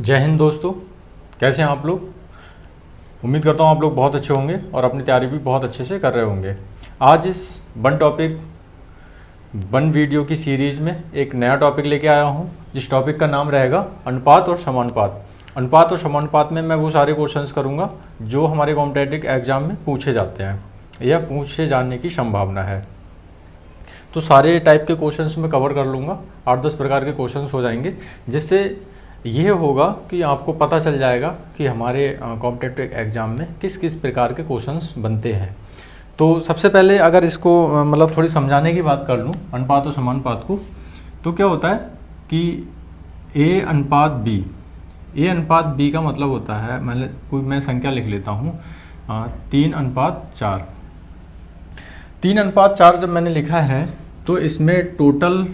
जय हिंद दोस्तों, कैसे हैं आप लोग। उम्मीद करता हूँ आप लोग बहुत अच्छे होंगे और अपनी तैयारी भी बहुत अच्छे से कर रहे होंगे। आज इस वन वीडियो की सीरीज़ में एक नया टॉपिक लेके आया हूँ, जिस टॉपिक का नाम रहेगा अनुपात और समानुपात। अनुपात और समानुपात में मैं वो सारे क्वेश्चंस करूँगा जो हमारे कॉम्पिटिटिव एग्जाम में पूछे जाते हैं या पूछे जाने की संभावना है। तो सारे टाइप के क्वेश्चंस मैं कवर कर लूँगा, 8-10 प्रकार के क्वेश्चंस हो जाएंगे, जिससे ये होगा कि आपको पता चल जाएगा कि हमारे कॉम्पिटिटिव एग्जाम में किस किस प्रकार के क्वेश्चंस बनते हैं। तो सबसे पहले अगर इसको मतलब थोड़ी समझाने की बात कर लूँ अनुपात और समानुपात को, तो क्या होता है कि ए अनुपात बी का मतलब होता है, मैं संख्या लिख लेता हूँ 3:4। 3:4 जब मैंने लिखा है तो इसमें टोटल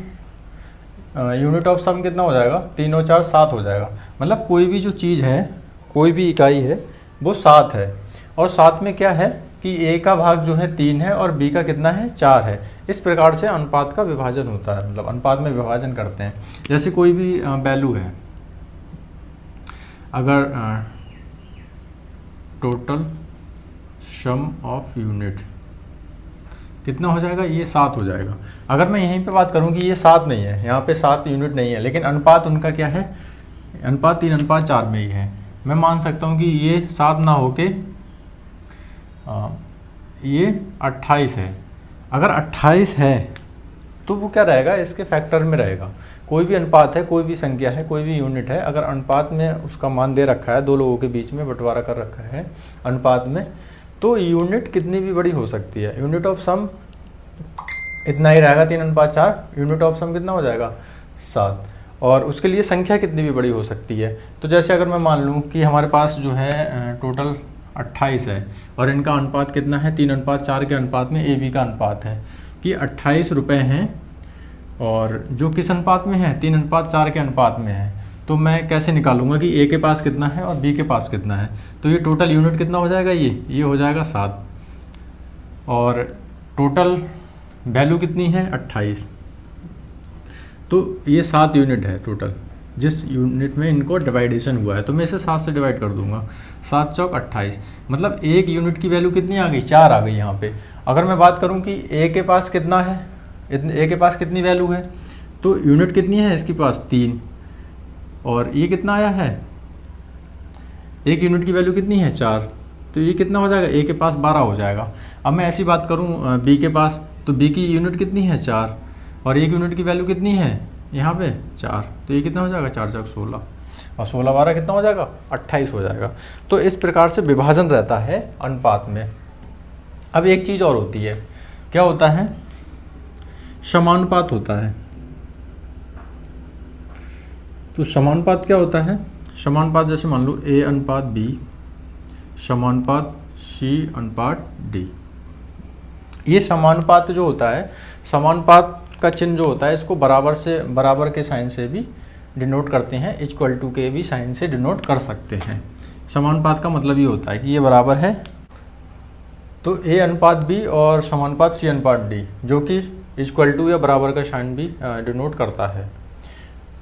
यूनिट ऑफ सम कितना हो जाएगा, 3 और 4 7 हो जाएगा। मतलब कोई भी जो चीज़ है, कोई भी इकाई है वो 7 है, और साथ में क्या है कि ए का भाग जो है 3 है और बी का कितना है 4 है। इस प्रकार से अनुपात का विभाजन होता है, मतलब अनुपात में विभाजन करते हैं। जैसे कोई भी वैल्यू है, अगर टोटल सम ऑफ यूनिट कितना हो जाएगा, ये 7 हो जाएगा। अगर मैं यहीं पे बात करूं कि ये 7 नहीं है, यहाँ पे 7 यूनिट नहीं है, लेकिन अनुपात उनका क्या है, अनुपात 3:4 में ही है, मैं मान सकता हूं कि ये 7 ना होके ये 28 है। अगर 28 है तो वो क्या रहेगा, इसके फैक्टर में रहेगा। कोई भी अनुपात है, कोई भी संख्या है, कोई भी यूनिट है, अगर अनुपात में उसका मान दे रखा है, दो लोगों के बीच में बंटवारा कर रखा है अनुपात में, तो यूनिट कितनी भी बड़ी हो सकती है। यूनिट ऑफ सम इतना ही रहेगा 3:4, यूनिट ऑफ सम कितना हो जाएगा 7, और उसके लिए संख्या कितनी भी बड़ी हो सकती है। तो जैसे अगर मैं मान लूँ कि हमारे पास जो है टोटल 28 है और इनका अनुपात कितना है, 3:4 के अनुपात में ए बी का अनुपात है कि 28 रुपये हैं, और जो किस अनुपात में है, 3:4 के अनुपात में है। तो मैं कैसे निकालूंगा कि ए के पास कितना है और बी के पास कितना है। तो ये टोटल यूनिट कितना हो जाएगा, ये हो जाएगा 7, और टोटल वैल्यू कितनी है 28। तो ये 7 यूनिट है टोटल, जिस यूनिट में इनको डिवाइडेशन हुआ है। तो मैं इसे 7 से डिवाइड कर दूंगा, 7 चौक 28, मतलब एक यूनिट की वैल्यू कितनी आ गई, 4 आ गई यहाँ पे। अगर मैं बात करूँ कि ए के पास कितना है, ए के पास कितनी वैल्यू है, तो यूनिट कितनी है इसके पास 3, और ये कितना आया है, एक यूनिट की वैल्यू कितनी है 4, तो ये कितना हो जाएगा, ए के पास 12 हो जाएगा। अब मैं ऐसी बात करूँ बी के पास, तो बी की यूनिट कितनी है 4, और एक यूनिट की वैल्यू कितनी है यहाँ पे 4, तो ये कितना हो जाएगा 4 चौक 16, और 16 12 कितना हो जाएगा 28 हो जाएगा। तो इस प्रकार से विभाजन रहता है अनुपात में। अब एक चीज़ और होती है, क्या होता है, समानुपात होता है। तो समानुपात क्या होता है, समानुपात जैसे मान लो ए अनुपात बी समानुपात सी अनुपात डी। ये समानुपात जो होता है, समानुपात का चिन्ह जो होता है, इसको बराबर के साइन से भी डिनोट करते हैं, इक्वल टू के भी साइन से डिनोट कर सकते हैं। समानुपात का मतलब ये होता है कि ये बराबर है, तो ए अनुपात बी और समानुपात सी अनुपात डी, जो कि इक्वल टू या बराबर का साइन भी डिनोट करता है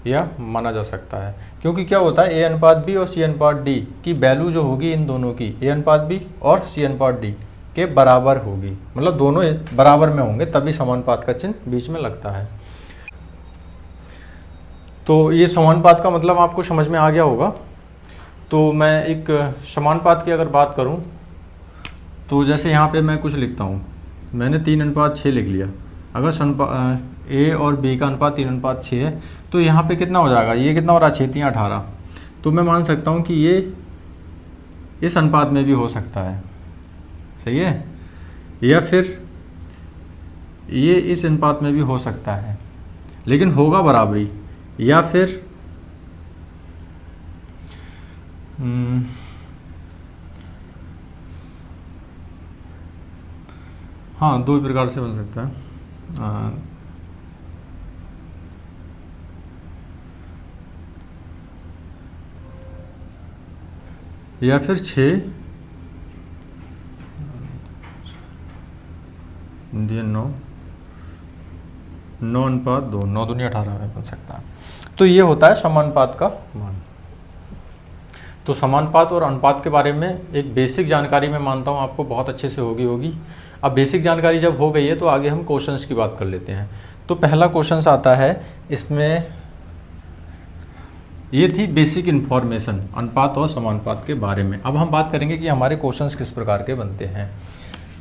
या माना जा सकता है। क्योंकि क्या होता है, ए अनुपात बी और सी अनुपात डी की वैल्यू जो होगी इन दोनों की, ए अनुपात बी और सी अनुपात डी के बराबर होगी, मतलब दोनों बराबर में होंगे, तभी समानुपात का चिन्ह बीच में लगता है। तो ये समानुपात का मतलब आपको समझ में आ गया होगा। तो मैं एक समानुपात की अगर बात करूं, तो जैसे यहाँ पे मैं कुछ लिखता हूँ, मैंने 3:6 लिख लिया। अगर ए और बी का अनुपात 3:6 है, तो यहाँ पे कितना हो जाएगा, ये कितना हो रहा है 6 3 18। तो मैं मान सकता हूँ कि ये इस अनुपात में भी हो सकता है, सही है, या फिर ये इस अनुपात में भी हो सकता है, लेकिन होगा बराबरी, या फिर हाँ, दो प्रकार से बन सकता है। या फिर 6 9 9:2, 9 दूनी 18 में बन सकता है। तो ये होता है समानुपात का मान। तो समानुपात और अनुपात के बारे में एक बेसिक जानकारी मैं मानता हूँ आपको बहुत अच्छे से होगी। अब बेसिक जानकारी जब हो गई है तो आगे हम क्वेश्चंस की बात कर लेते हैं। तो पहला क्वेश्चंस आता है, इसमें ये थी बेसिक इन्फॉर्मेशन अनुपात और समानुपात के बारे में। अब हम बात करेंगे कि हमारे क्वेश्चंस किस प्रकार के बनते हैं।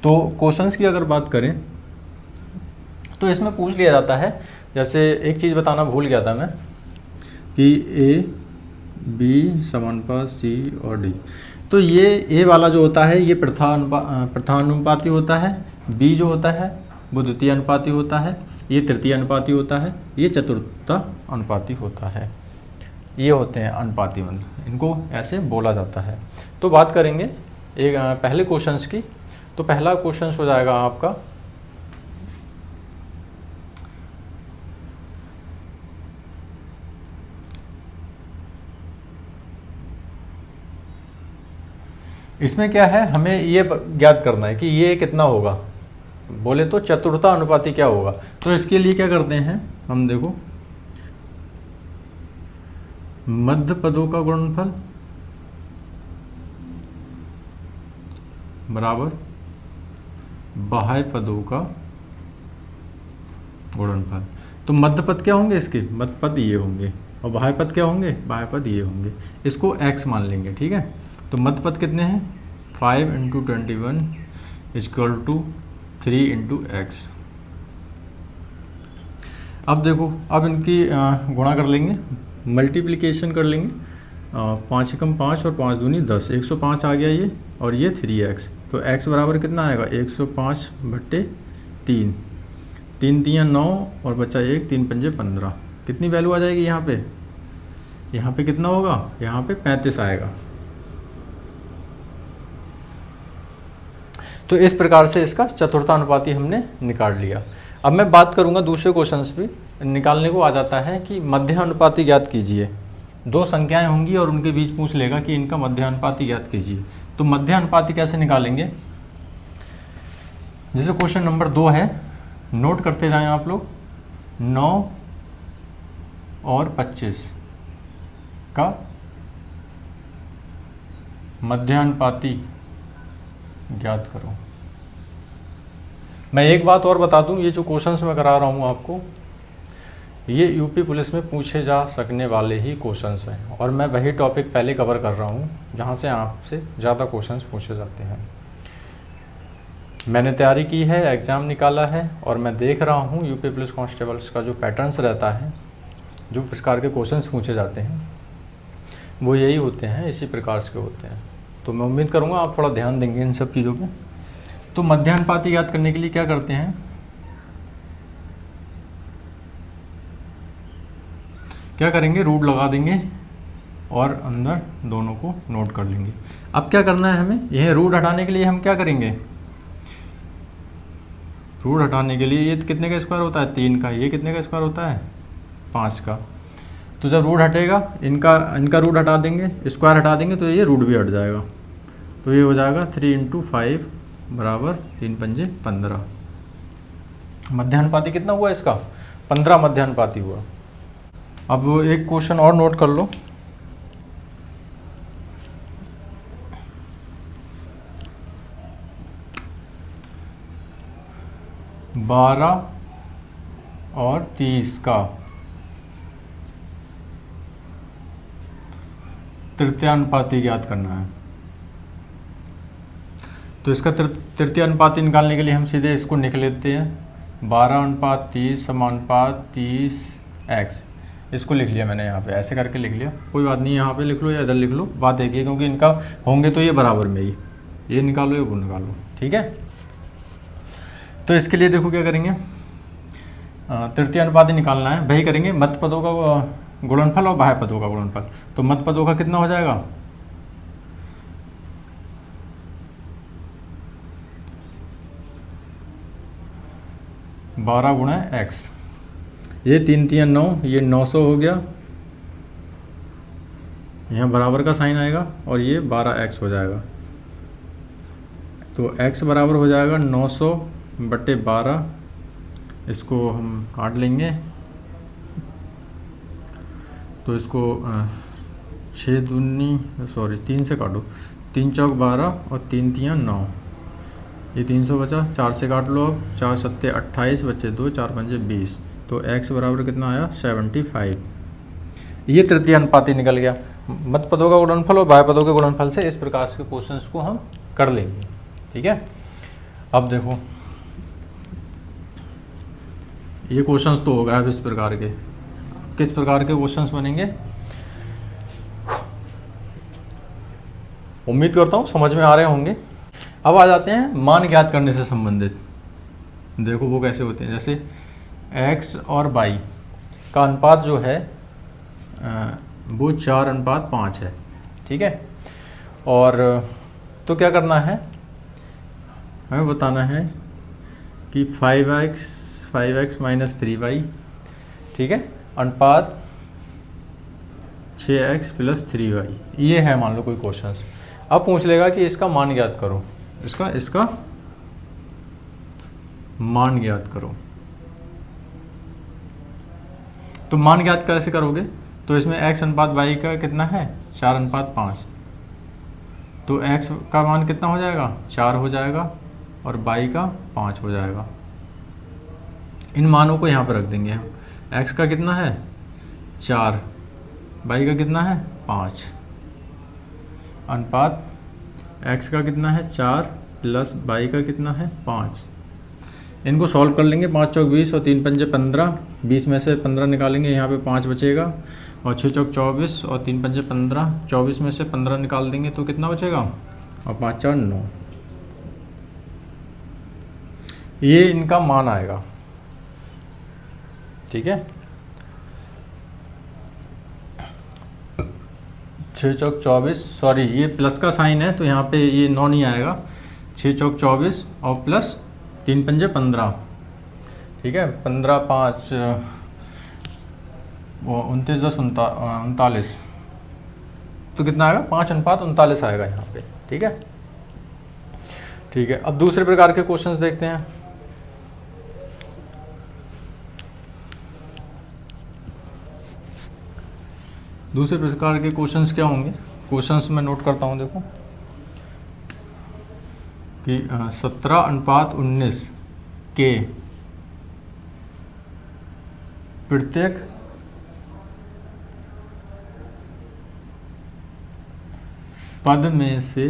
तो क्वेश्चंस की अगर बात करें तो इसमें पूछ लिया जाता है, जैसे एक चीज़ बताना भूल गया था मैं कि ए बी समानुपात सी और डी। तो ये ए वाला जो होता है ये प्रथमानुपाती होता है, बी जो होता है वो द्वितीय अनुपाती होता है, ये तृतीय अनुपाती होता है, ये चतुर्थ अनुपाती होता है। ये होते हैं अनुपाती बंध, इनको ऐसे बोला जाता है। तो बात करेंगे एक पहले क्वेश्चंस की। तो पहला क्वेश्चन हो जाएगा आपका इसमें क्या है, हमें ये ज्ञात करना है कि ये कितना होगा, बोले तो चतुर्थ अनुपाती क्या होगा। तो इसके लिए क्या करते हैं हम, देखो मध्य पदों का गुणनफल बराबर बाह्य पदों का गुणनफल। तो मध्य पद क्या होंगे, इसके मध्य पद ये होंगे और बाह्य पद क्या होंगे, बाह्य पद ये होंगे। इसको x मान लेंगे, ठीक है। तो मध्य पद कितने हैं, 5 × 21 = 3 × x। अब देखो, अब इनकी गुणा कर लेंगे, मल्टीप्लिकेशन कर लेंगे। 5 × 5 और 5 दूनी 10, 105 आ गया ये, और ये 3x। तो x बराबर कितना आएगा, 105/3, 3 × 9 और बचा 1, 3 × 5 = 15। कितनी वैल्यू आ जाएगी यहाँ पे, यहाँ पे कितना होगा, यहाँ पे 35 आएगा। तो इस प्रकार से इसका चतुर्थानुपाती हमने निकाल लिया। अब मैं बात करूंगा दूसरे क्वेश्चंस भी निकालने को आ जाता है कि मध्यानुपाती ज्ञात कीजिए। दो संख्याएं होंगी और उनके बीच पूछ लेगा कि इनका मध्यानुपाती ज्ञात कीजिए। तो मध्यानुपाती कैसे निकालेंगे, जैसे क्वेश्चन नंबर 2 है, नोट करते जाएं आप लोग। 9 और 25 का मध्यानुपाती ज्ञात करो। मैं एक बात और बता दूं, ये जो क्वेश्चंस मैं करा रहा हूं आपको, ये यूपी पुलिस में पूछे जा सकने वाले ही क्वेश्चंस हैं, और मैं वही टॉपिक पहले कवर कर रहा हूं जहां से आपसे ज़्यादा क्वेश्चंस पूछे जाते हैं। मैंने तैयारी की है, एग्ज़ाम निकाला है, और मैं देख रहा हूं यूपी पुलिस कांस्टेबल्स का जो पैटर्न्स रहता है, जो प्रकार के क्वेश्चंस पूछे जाते हैं वो यही होते हैं, इसी प्रकार के होते हैं। तो मैं उम्मीद करूँगा आप थोड़ा ध्यान देंगे इन सब चीज़ों पे। तो मध्यानुपाती ज्ञात करने के लिए क्या करते हैं, क्या करेंगे, रूट लगा देंगे और अंदर दोनों को नोट कर लेंगे। अब क्या करना है हमें, यह रूट हटाने के लिए हम क्या करेंगे, रूट हटाने के लिए ये कितने का स्क्वायर होता है, 3 का, ये कितने का स्क्वायर होता है, 5 का। तो जब रूट हटेगा, इनका रूट हटा देंगे, स्क्वायर हटा देंगे, तो ये रूट भी हट जाएगा। तो ये हो जाएगा 3 × 5 बराबर 3 × 5 = 15। मध्यानुपाती कितना हुआ इसका, 15 मध्यानुपाती हुआ। अब एक क्वेश्चन और नोट कर लो। बारह और 30 का तृतीयानुपाती ज्ञात करना है। तो इसका तृतीय अनुपाती निकालने के लिए हम सीधे इसको लिख लेते हैं, 12/30 समानुपात 30x। इसको लिख लिया मैंने यहाँ पे, ऐसे करके लिख लिया, कोई बात नहीं, यहाँ पे लिख लो या इधर लिख लो, बात एक ही, क्योंकि इनका होंगे तो ये बराबर में ही, ये निकालो या वो निकालो, ठीक है। तो इसके लिए देखो क्या करेंगे, तृतीय अनुपाती निकालना है, वही करेंगे मध्य पदों का गुणनफल और बाह्य पदों का गुणनफल। तो मध्य पदों का कितना हो जाएगा, 12 × x, ये 3 × 3 = 9, ये 900 हो गया, यहाँ बराबर का साइन आएगा, और ये 12x हो जाएगा। तो x बराबर हो जाएगा 900/12, इसको हम काट लेंगे। तो इसको छः दूनी सॉरी 3 से काटो, 3 चौक 12 और 3 तियाँ 9, ये 300 बचा, 4 से काट लो, अब 4 सत्ते 28 बचे 2, 4 पंजे 20, तो x बराबर कितना आया 75। ये तृतीय अनुपाती निकल गया। मत पदों का गुणनफल और बाह्य पदों के गुणनफल से इस प्रकार के क्वेश्चंस को हम कर लेंगे। ठीक है, अब देखो ये क्वेश्चंस तो हो गया। अब इस प्रकार के किस प्रकार के क्वेश्चंस बनेंगे, उम्मीद करता हूँ समझ में आ रहे होंगे। अब आ जाते हैं मान ज्ञात करने से संबंधित। देखो वो कैसे होते हैं, जैसे x और y का अनुपात जो है वो 4:5 है। ठीक है, और तो क्या करना है, हमें बताना है कि 5x माइनस 3y, ठीक है, अनुपात 6x प्लस 3y, ये है मान लो कोई क्वेश्चंस। अब पूछ लेगा कि इसका मान ज्ञात करो, इसका मान ज्ञात करो। तो मान ज्ञात कैसे करोगे, तो इसमें x अनुपात y का कितना है 4:5, तो x का मान कितना हो जाएगा 4 हो जाएगा और y का 5 हो जाएगा। इन मानों को यहाँ पर रख देंगे हम, x का कितना है 4, y का कितना है 5, अनुपात x का कितना है 4 प्लस y का कितना है 5। इनको सॉल्व कर लेंगे, 5 चौक 20 और 3 पंजे 15, 20 में से 15 निकालेंगे, यहाँ पे 5 बचेगा, और 6 चौक 24 और 3 पंजे 15, 24 में से 15 निकाल देंगे तो कितना बचेगा, और 5 4 9, ये इनका मान आएगा। ठीक है, 6 चौक 24, सॉरी ये प्लस का साइन है तो यहाँ पे ये 9 नहीं आएगा, 6 चौक 24 और प्लस 3 पंजे 15, ठीक है, 15 5 29 10 39, तो कितना आएगा 5:39 आएगा यहाँ पे। ठीक है, ठीक है। अब दूसरे प्रकार के क्वेश्चंस देखते हैं। दूसरे प्रकार के क्वेश्चंस क्या होंगे, क्वेश्चंस मैं नोट करता हूँ, देखो कि 17:19 के प्रत्येक पद में से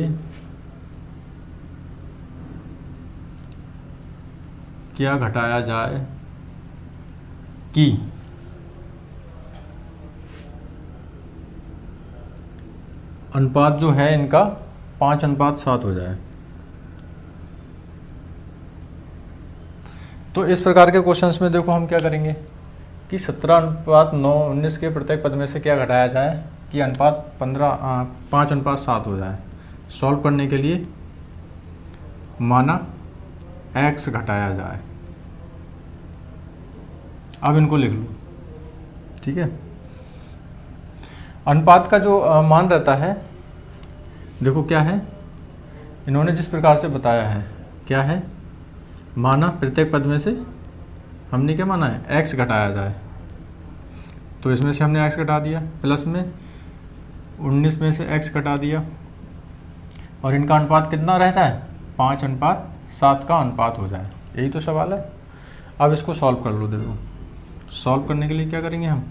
क्या घटाया जाए कि अनुपात जो है इनका 5:7 हो जाए। तो इस प्रकार के क्वेश्चंस में देखो हम क्या करेंगे कि 17:9:19 के प्रत्येक पद में से क्या घटाया जाए कि अनुपात 5:7 हो जाए। सॉल्व करने के लिए माना x घटाया जाए। अब इनको लिख लो। ठीक है, अनुपात का जो मान रहता है, देखो क्या है, इन्होंने जिस प्रकार से बताया है, क्या है, माना प्रत्येक पद में से हमने क्या माना है x घटाया जाए, तो इसमें से हमने x घटा दिया, प्लस में 19 में से x घटा दिया, और इनका अनुपात कितना रह जाए 5:7 का अनुपात हो जाए। यही तो सवाल है। अब इसको सॉल्व कर लो। देखो सॉल्व करने के लिए क्या करेंगे हम,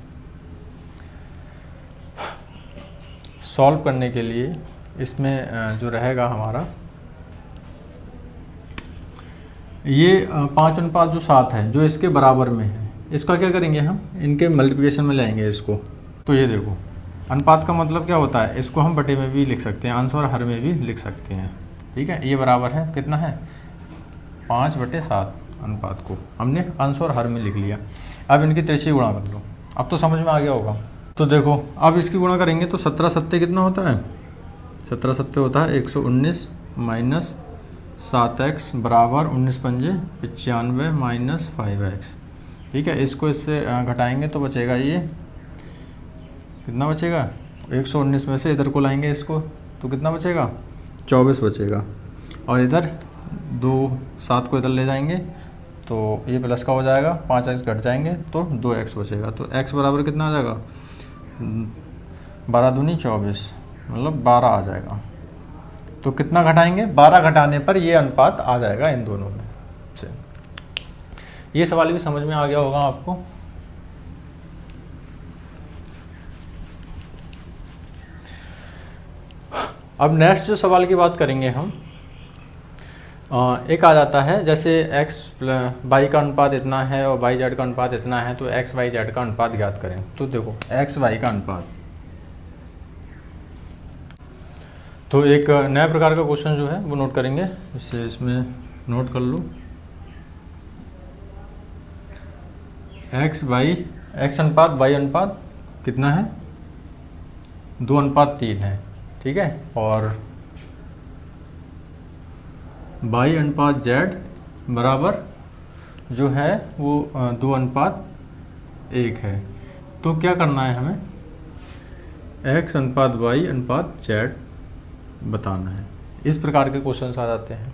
सॉल्व करने के लिए इसमें जो रहेगा हमारा ये 5:7 है जो इसके बराबर में है, इसका क्या करेंगे हम, इनके मल्टीप्लिकेशन में लाएंगे इसको। तो ये देखो अनुपात का मतलब क्या होता है, इसको हम बटे में भी लिख सकते हैं, अंश और हर में भी लिख सकते हैं। ठीक है, ये बराबर है कितना है 5/7। अनुपात को हमने अंश और हर में लिख लिया। अब इनकी त्रिशीय गुणा कर लो। अब तो समझ में आ गया होगा। तो देखो अब इसकी गुणा करेंगे तो 17 सत्ते कितना होता है, 17 सत्ते होता है 119 माइनस 7x बराबर 19 पंजे 95 माइनस 5x। ठीक है, इसको इससे घटाएंगे तो बचेगा ये कितना बचेगा, 119 में से इधर को लाएंगे इसको तो कितना बचेगा 24 बचेगा, और इधर 7 को इधर ले जाएंगे तो ये प्लस का हो जाएगा, 5x घट जाएंगे तो 2x बचेगा। तो x बराबर कितना आ जाएगा 12 दूनी 24, मतलब 12 आ जाएगा। तो कितना घटाएंगे, 12 घटाने पर ये अनुपात आ जाएगा इन दोनों में से। ये सवाल भी समझ में आ गया होगा आपको। अब नेक्स्ट जो सवाल की बात करेंगे हम, एक आ जाता है जैसे x y का अनुपात इतना है और y z का अनुपात इतना है, तो x y z का अनुपात ज्ञात करें। तो देखो x y का अनुपात, तो एक नया प्रकार का क्वेश्चन जो है वो नोट करेंगे, इससे इसमें नोट कर लो। x अनुपात y अनुपात कितना है, 2:3 है, ठीक है। और y अनुपात z बराबर जो है वो 2:1 है। तो क्या करना है हमें, x अनुपात y अनुपात z बताना है। इस प्रकार के क्वेश्चंस आ जाते हैं।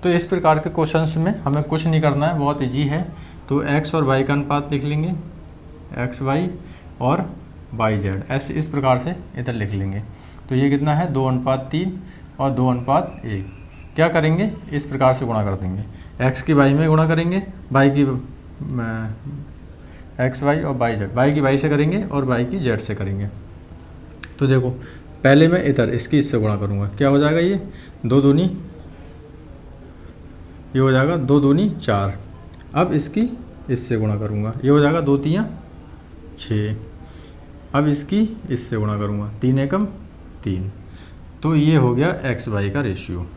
तो इस प्रकार के क्वेश्चंस में हमें कुछ नहीं करना है, बहुत इजी है। तो x और y का अनुपात लिख लेंगे, x y और y z, ऐसे इस प्रकार से इधर लिख लेंगे। तो ये कितना है, 2:3 और 2:1। क्या करेंगे, इस प्रकार से गुणा कर देंगे, x की y में गुणा करेंगे, y की x y और y z, y की y से करेंगे और y की z से करेंगे। तो देखो पहले मैं इधर इसकी इससे गुणा करूँगा, क्या हो जाएगा, ये 2 दूनी, ये हो जाएगा 2 दूनी 4। अब इसकी इससे गुणा करूँगा, ये हो जाएगा 2 3 6। अब इसकी इससे गुणा करूँगा, 3 एकम 3। तो ये हो गया एक्स वाई का रेशियो,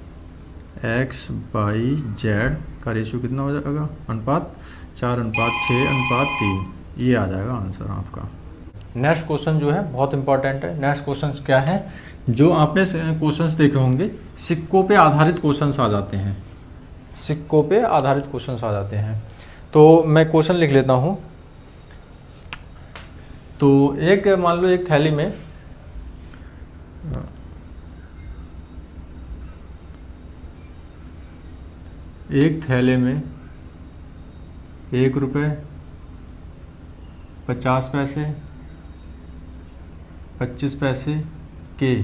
एक्स वाई जेड का रेशियो कितना हो जाएगा, अनुपात 4:6:3। ये आ जाएगा आंसर आपका। नेक्स्ट क्वेश्चन जो है बहुत इंपॉर्टेंट है। नेक्स्ट क्वेश्चन क्या है, जो आपने क्वेश्चंस देखे होंगे, सिक्कों पे आधारित क्वेश्चंस आ जाते हैं, सिक्कों पे आधारित क्वेश्चंस आ जाते हैं। तो मैं क्वेश्चन लिख लेता हूँ। तो एक मान लो एक थैली में ₹1, 50 पैसे, 25 पैसे के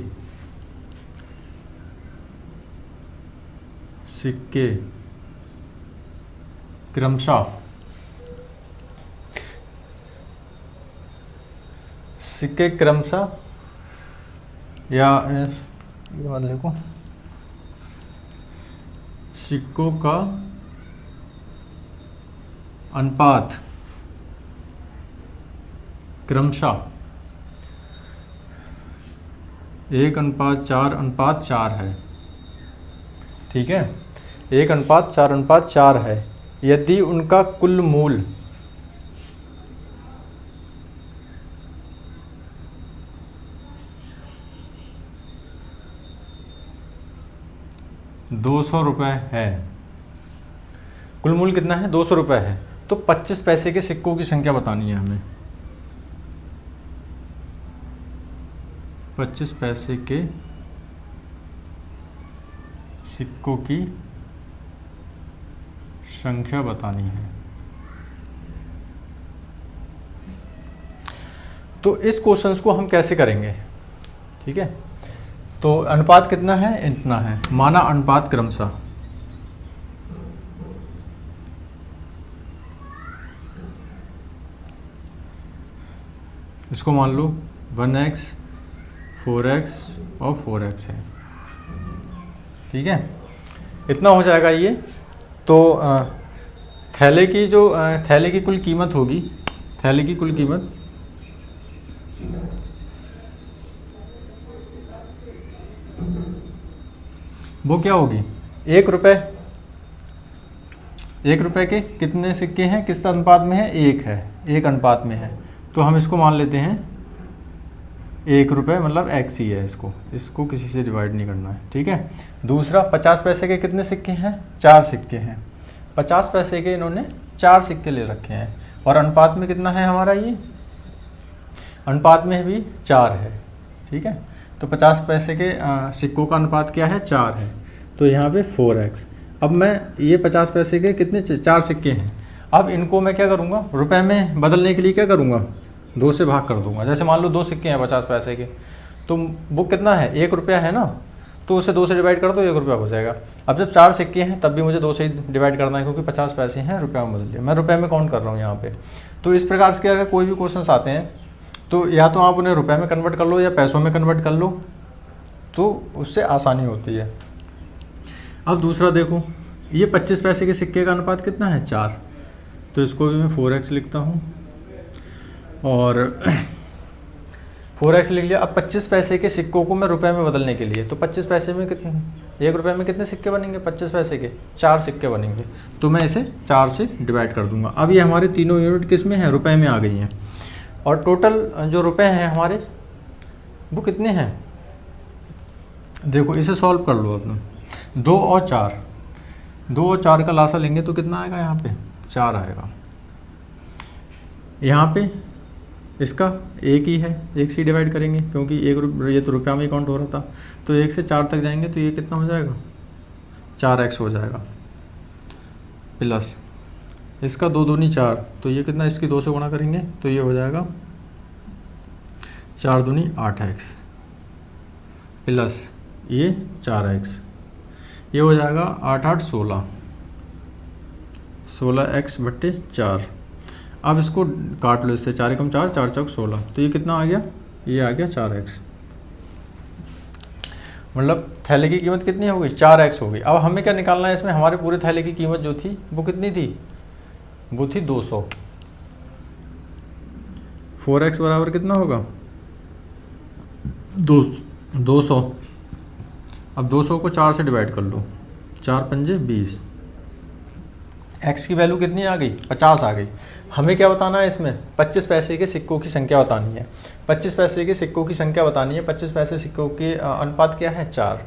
सिक्के क्रमशः या ये मत लिखो, सिक्कों का अनुपात क्रमशः 1:4:4 है, ठीक है, 1:4:4 है। यदि उनका कुल मूल ₹200 है, कुल मूल कितना है, ₹200 है, तो 25 पैसे के सिक्कों की संख्या बतानी है हमें। 25 पैसे के सिक्कों की संख्या बतानी है। तो इस क्वेश्चंस को हम कैसे करेंगे, ठीक है। तो अनुपात कितना है, इतना है, माना अनुपात क्रमशः, इसको मान लो 1x 4x और 4x है, ठीक है, इतना हो जाएगा ये। तो थैले की कुल कीमत होगी, थैले की कुल कीमत वो क्या होगी, ₹1 के कितने सिक्के हैं, किस अनुपात में है, 1 है, 1 अनुपात में है। तो हम इसको मान लेते हैं ₹1 मतलब x ही है, इसको किसी से डिवाइड नहीं करना है, ठीक है। दूसरा 50 पैसे के कितने सिक्के हैं, 4 सिक्के हैं, 50 पैसे के इन्होंने 4 सिक्के ले रखे हैं, और अनुपात में कितना है हमारा, ये अनुपात में भी 4 है, ठीक है। तो 50 पैसे के सिक्कों का अनुपात क्या है, 4 है, तो यहाँ पे 4x। अब मैं ये 50 पैसे के कितने 4 सिक्के हैं, अब इनको मैं क्या करूँगा, रुपए में बदलने के लिए क्या करूँगा, 2 से भाग कर दूंगा। जैसे मान लो 2 सिक्के हैं 50 पैसे के, तो वो कितना है, 1 रुपया है ना, तो उसे 2 से डिवाइड कर दो, 1 रुपया हो जाएगा। अब जब 4 सिक्के हैं तब भी मुझे 2 से ही डिवाइड करना है, क्योंकि 50 पैसे हैं रुपया में बदल लिया, मैं रुपये में काउंट कर रहा हूँ यहाँ पे। तो इस प्रकार से अगर कोई भी क्वेश्चन आते हैं तो या तो आप उन्हें रुपये में कन्वर्ट कर लो या पैसों में कन्वर्ट कर लो, तो उससे आसानी होती है। अब दूसरा देखो, ये 25 पैसे के सिक्के का अनुपात कितना है, 4, तो इसको भी मैं 4x लिखता हूँ और 4x लिख लिया। अब 25 पैसे के सिक्कों को मैं रुपए में बदलने के लिए, तो 25 पैसे में कितने, 1 रुपये में कितने सिक्के बनेंगे, 25 पैसे के 4 सिक्के बनेंगे, तो मैं इसे 4 से डिवाइड कर दूंगा। अब ये हमारे तीनों यूनिट किस में है, रुपए में आ गई हैं। और टोटल जो रुपए हैं हमारे वो कितने हैं, देखो इसे सॉल्व कर लो अपना। 2 और 4 का लासा लेंगे तो कितना आएगा, यहाँ पे 4 आएगा। यहाँ पे इसका 1 ही है, 1 से डिवाइड करेंगे क्योंकि ये तो रुपया में काउंट हो रहा था, तो 1 से 4 तक जाएंगे तो ये कितना हो जाएगा, 4x हो जाएगा। प्लस इसका 2 दूनी 4, तो ये कितना, इसकी 2 से गुणा करेंगे तो ये हो जाएगा 4 दूनी 8x, प्लस ये 4x, ये हो जाएगा 8 8 16, 16x बट्टे 4। अब इसको काट लो, इससे 4 एकम 4, 4 चौक 16, तो ये कितना आ गया, ये आ गया 4x। मतलब थैले की कीमत कितनी हो गई, 4x हो गई। अब हमें क्या निकालना है इसमें, हमारे पूरे थैले की कीमत जो थी वो कितनी थी, वो थी 200। 4x बराबर कितना होगा, 200। अब 200 को 4 से डिवाइड कर लो, 4 पंजे 20, x की वैल्यू कितनी आ गई, 50 आ गई। हमें क्या बताना है इसमें, 25 पैसे के सिक्कों की संख्या बतानी है। 25 पैसे के सिक्कों की संख्या बतानी है। 25 पैसे सिक्कों के अनुपात क्या है, 4,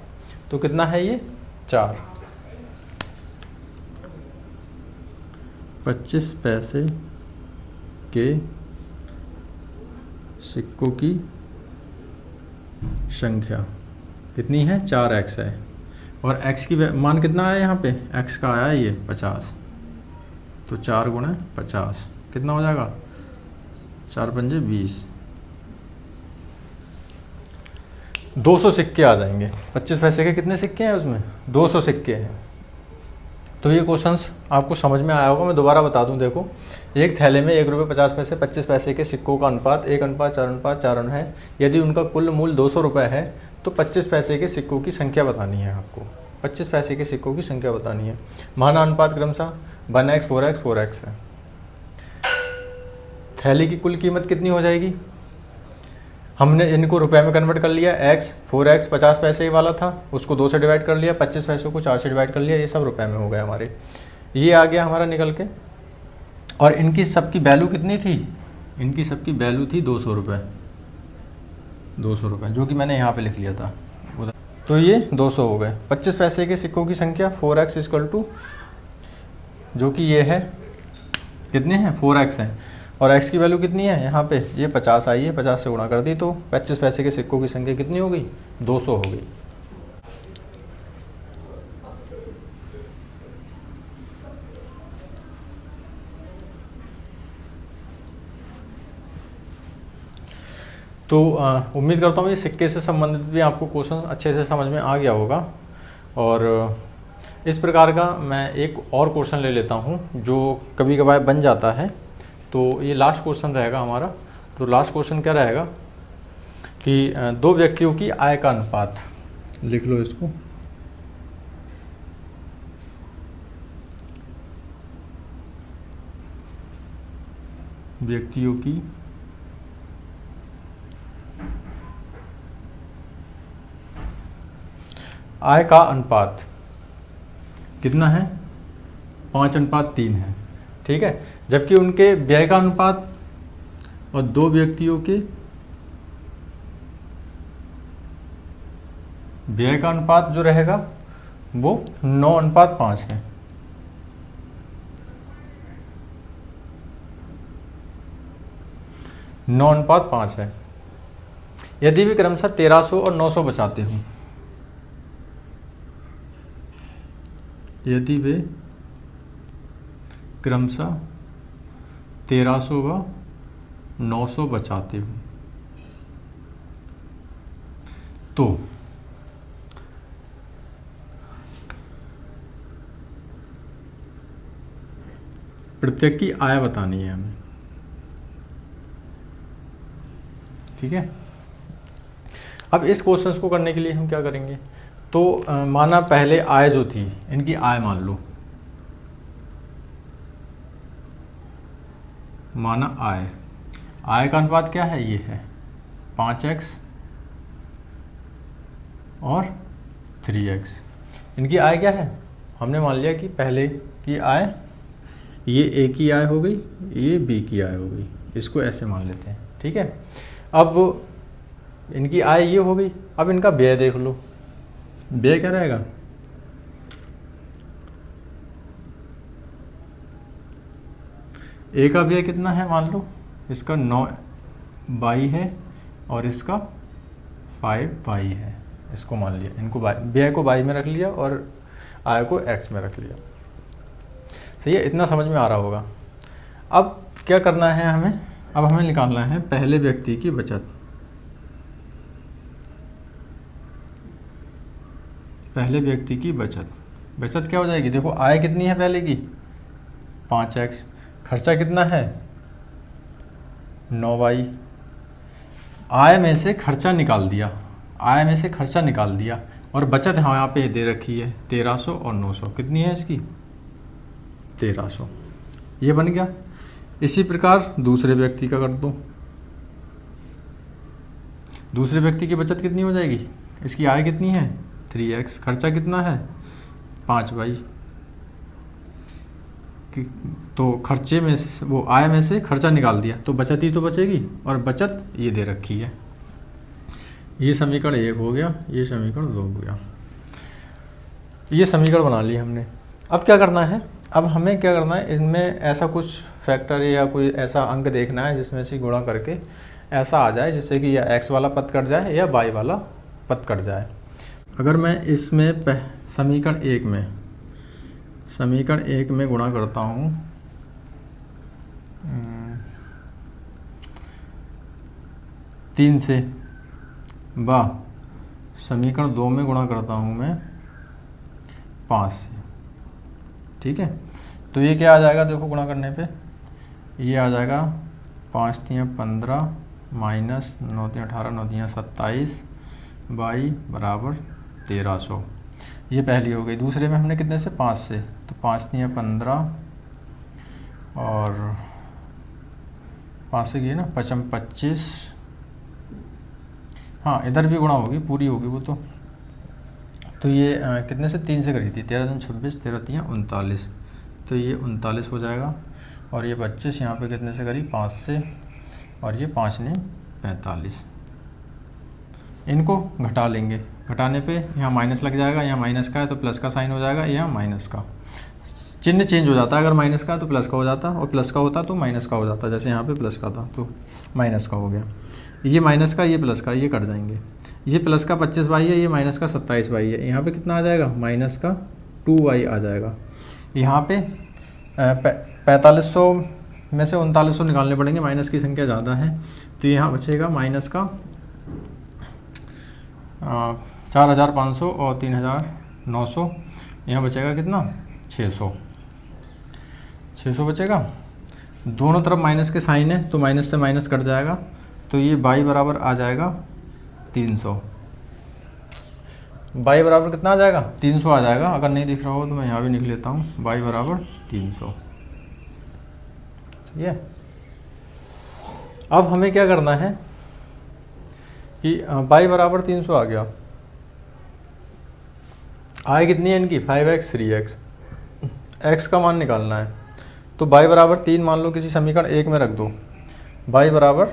तो कितना है ये 4। 25 पैसे के सिक्कों की संख्या कितनी है, 4x है, और x की मान कितना आया यहाँ पे, x का आया ये 50, तो 4 गुणा 50 कितना हो जाएगा, 4 पंजे 20, 200 सिक्के आ जाएंगे। 25 पैसे के कितने सिक्के हैं उसमें, 200 सिक्के हैं। तो ये क्वेश्चंस आपको समझ में आया होगा। मैं दोबारा बता दूं, देखो एक थैले में 1 रुपये 50 पैसे 25 पैसे के सिक्कों का अनुपात 1:4:4 है। यदि उनका कुल मूल्य 200 रुपये है तो 25 पैसे के सिक्कों की संख्या बतानी है आपको। 25 पैसे के सिक्कों की संख्या बतानी है। महाना अनुपात क्रमशः 1x 4x 4x है। थैली की कुल कीमत कितनी हो जाएगी, हमने इनको रुपए में कन्वर्ट कर लिया। x 4x 50 पैसे वाला था, उसको 2 से डिवाइड कर लिया, 25 पैसों को 4 से डिवाइड कर लिया, ये सब रुपए में हो गए हमारे। ये आ गया हमारा निकल के। और इनकी सबकी वैल्यू कितनी थी, इनकी सबकी वैल्यू थी 200 रुपये, 200 रुपये, जो कि मैंने यहाँ पे लिख लिया था। तो ये 200 हो गए। 25 पैसे के सिक्कों की संख्या 4x इक्वल टू, जो कि ये है, कितने हैं 4x हैं, और x की वैल्यू कितनी है यहाँ पे, ये 50 आई है, 50 से गुणा कर दी, तो 25 पैसे के सिक्कों की संख्या कितनी हो गई, 200 हो गई। तो उम्मीद करता हूँ ये सिक्के से संबंधित भी आपको क्वेश्चन अच्छे से समझ में आ गया होगा। और इस प्रकार का मैं एक और क्वेश्चन ले लेता हूँ जो कभी कभार बन जाता है। तो ये लास्ट क्वेश्चन रहेगा हमारा। तो लास्ट क्वेश्चन क्या रहेगा कि 2 व्यक्तियों की आय का अनुपात, लिख लो इसको, व्यक्तियों की आय का अनुपात कितना है, 5:3 है, ठीक है। जबकि उनके व्यय का अनुपात और 2 व्यक्तियों के व्यय का अनुपात जो रहेगा वो 9:5 है। नौ अनुपात 5 है। यदि भी क्रमशः 1300 और 900 बचाते हों, यदि वे क्रमशः 1300 व 900 बचाते हो तो प्रत्येक की आय बतानी है हमें। ठीक है, अब इस क्वेश्चन को करने के लिए हम क्या करेंगे, तो माना पहले आय जो थी, इनकी आय मान लो, माना आय का अनुपात क्या है, ये है 5x और 3x। इनकी आय क्या है, हमने मान लिया कि पहले की आय, ये ए की आय हो गई, ये बी की आय हो गई, इसको ऐसे मान लेते हैं। ठीक है, अब इनकी आय ये हो गई, अब इनका व्यय देख लो, व्यय क्या रहेगा, ए का व्यय कितना है, मान लो इसका 9 बाई है और इसका 5 बाई है, इसको मान लिया, इनको व्यय को बाई में रख लिया और आय को एक्स में रख लिया। सही है, इतना समझ में आ रहा होगा। अब क्या करना है हमें, अब हमें निकालना है पहले व्यक्ति की बचत। पहले व्यक्ति की बचत क्या हो जाएगी, देखो आय कितनी है पहले की 5x, खर्चा कितना है 9y, आय में से खर्चा निकाल दिया, आय में से खर्चा निकाल दिया, और बचत यहाँ पे दे रखी है 1300 और 900, कितनी है इसकी 1300, ये बन गया। इसी प्रकार दूसरे व्यक्ति का कर दो, दूसरे व्यक्ति की बचत कितनी हो जाएगी, इसकी आय कितनी है 3x, खर्चा कितना है 5y, तो खर्चे में से, वो आय में से खर्चा निकाल दिया तो बचत ही तो बचेगी, और बचत ये दे रखी है। ये समीकरण 1 हो गया, ये समीकरण 2 हो गया, ये समीकरण बना ली हमने। अब क्या करना है, अब हमें क्या करना है, इनमें ऐसा कुछ फैक्टर या कोई ऐसा अंक देखना है जिसमें से गुणा करके ऐसा आ जाए जिससे कि या x वाला पद कट जाए या y वाला पद कट जाए। अगर मैं इसमें समीकरण एक में गुणा करता हूँ 3 से, व समीकरण 2 में गुणा करता हूँ मैं 5 से। ठीक है, तो ये क्या आ जाएगा, देखो गुणा करने पे ये आ जाएगा 5 तियाँ 15 माइनस 9 तियाँ 18 9 तियाँ 27 y बराबर 1300। ये पहली हो गई। दूसरे में हमने कितने से 5 से, तो 5 तियाँ 15 और 5 से गई ना 5 25, हाँ इधर भी गुणा होगी, पूरी होगी वो तो ये कितने से 3 से करी थी, 13 दिन 26 13 तियाँ 39, तो ये 39 हो जाएगा। और ये 25 यहाँ पे कितने से करी 5 से, और ये 5 ने 45। इनको घटा लेंगे, घटाने पे यहाँ माइनस लग जाएगा, यहाँ माइनस का है तो प्लस का साइन हो जाएगा, यहाँ माइनस का चिन्ह चेंज हो जाता है, अगर माइनस का है तो प्लस का हो जाता, और प्लस का होता तो माइनस का हो जाता, जैसे यहाँ पे प्लस का था तो माइनस का हो गया। ये माइनस का, ये प्लस का, ये कट जाएंगे। ये प्लस का 25y है, ये माइनस का 27y है, यहाँ पे कितना आ जाएगा माइनस का 2y आ जाएगा। यहाँ पे 4500 में से 3900 निकालने पड़ेंगे, माइनस की संख्या ज़्यादा है, तो यहाँ बचेगा माइनस का 4500 और 3900, यहाँ बचेगा कितना 600 बचेगा। दोनों तरफ माइनस के साइन है तो माइनस से माइनस कट जाएगा, तो ये y बराबर आ जाएगा 300। y बराबर कितना आ जाएगा 300 आ जाएगा। अगर नहीं दिख रहा हो तो मैं यहाँ भी लिख लेता हूँ, y बराबर 300। ठीक है, अब हमें क्या करना है कि y बराबर 300 आ गया, आय कितनी है इनकी 5x 3x, x का मान निकालना है, तो y बराबर 3 मान लो किसी समीकरण 1 में रख दो, y बराबर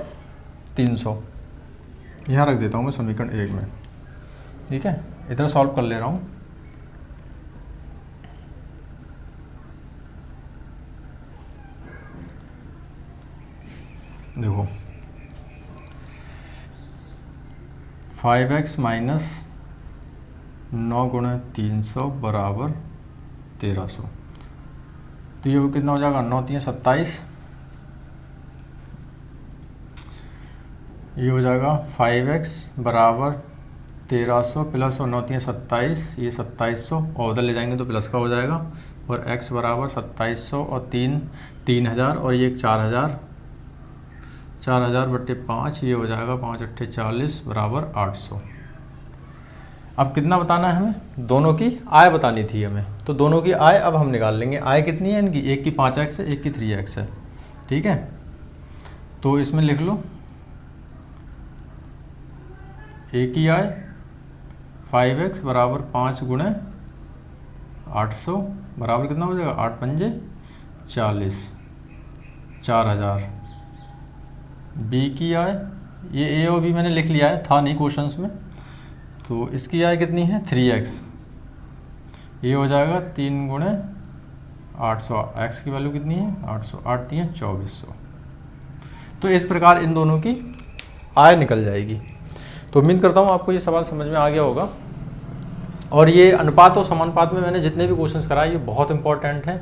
300 यहाँ रख देता हूँ मैं समीकरण 1 में। ठीक है, इधर सॉल्व कर ले रहा हूँ। देखो 5x माइनस 9 गुणा 300 बराबर 1300, तो ये कितना हो जाएगा 9 तियाँ 27 ये हो जाएगा 5x बराबर 1300 प्लस और 9 27, ये 2700 और उधर ले जाएंगे तो प्लस का हो जाएगा, और x बराबर 2700 और 3000 और ये 4000, 4000 बट्टे 5, ये हो जाएगा 5 अट्ठे 40 बराबर 800। अब कितना बताना है हमें? दोनों की आय बतानी थी हमें, तो दोनों की आय अब हम निकाल लेंगे। आय कितनी है इनकी? एक की 5x है, एक की 3x है, ठीक है। तो इसमें लिख लो एक की आय 5x बराबर 5 गुणे 800 बराबर कितना हो जाएगा? 8 पंजे 40, 4000। बी की आय, ये ए और बी मैंने लिख लिया है, था नहीं क्वेश्चंस में। तो इसकी आय कितनी है? 3x, ये हो जाएगा 3 गुणे 800, x की वैल्यू कितनी है? 800, 8 3 2400। तो इस प्रकार इन दोनों की आय निकल जाएगी। तो उम्मीद करता हूँ आपको ये सवाल समझ में आ गया होगा। और ये अनुपात और समानुपात में मैंने जितने भी क्वेश्चंस कराए ये बहुत इंपॉर्टेंट हैं,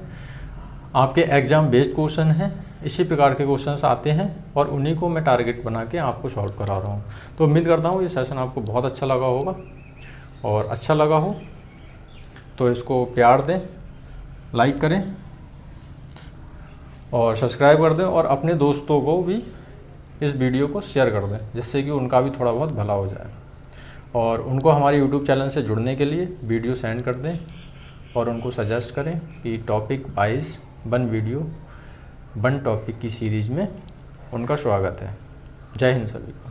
आपके एग्जाम बेस्ड क्वेश्चन हैं, इसी प्रकार के क्वेश्चंस आते हैं और उन्हीं को मैं टारगेट बना के आपको सॉल्व करा रहा हूँ। तो उम्मीद करता हूँ ये सेशन आपको बहुत अच्छा लगा होगा, और अच्छा लगा हो तो इसको प्यार दें, लाइक करें और सब्सक्राइब कर दें, और अपने दोस्तों को भी इस वीडियो को शेयर कर दें, जिससे कि उनका भी थोड़ा बहुत भला हो जाए। और उनको हमारे यूट्यूब चैनल से जुड़ने के लिए वीडियो सेंड कर दें और उनको सजेस्ट करें कि टॉपिक वाइज 1 वीडियो 1 टॉपिक की सीरीज़ में उनका स्वागत है। जय हिंद सभी को।